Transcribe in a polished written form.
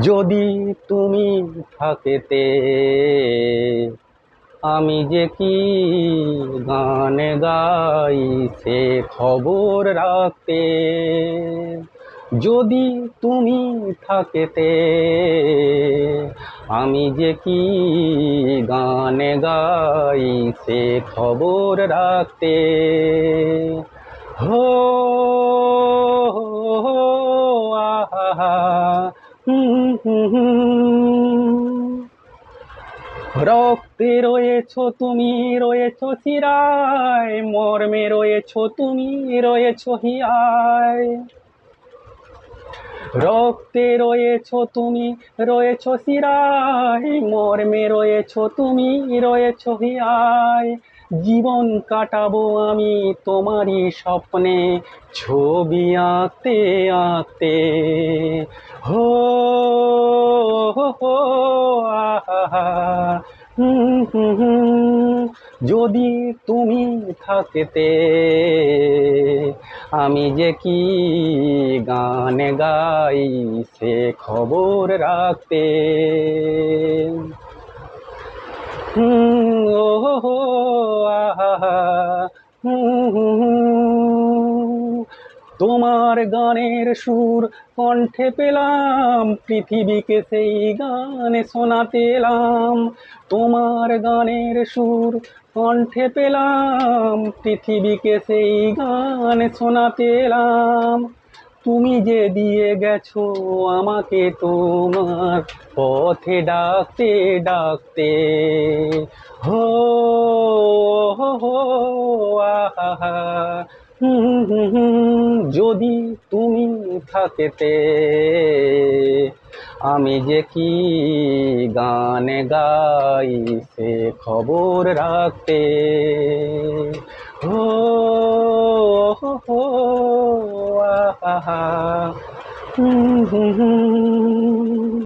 যদি তুমি থাকেতে আমি যে কি গান গাই সে খবর রাখতে। যদি তুমি থাকেতে আমি যে কি গান গাই সে খবর রাখতে। হো হো আহা রক্তে রয়েছো তুমি, রয়েছো শিরায়, মর্মে রয়েছো তুমি, রয়েছো হিয়ায়। রক্তে রয়েছো তুমি, রয়েছো শিরায়, মর্মে রয়েছো তুমি, রয়েছো হিয়ায়। জীবন কাটাবো আমি তোমারই স্বপ্নে, ছবি আঁকতে আঁকতে। হো হো আহা যদি তুমি থাকেতে আমি যে কি গান গাই সে খবর রাখতে। ও হো আহা তোমার গানের সুর কণ্ঠে পেলাম, পৃথিবীকে সেই গানে শোনাতে এলাম। তোমার গানের সুর কণ্ঠে পেলাম, পৃথিবীকে সেই গান শোনাতে এলাম। তুমি যে দিয়ে গেছো আমাকে তোমার পথে ডাকতে ডাকতে। হো হো আহা যদি তুমি থাকেতে আমি যে কি গান গাই সে খবর রাখতে। হো হো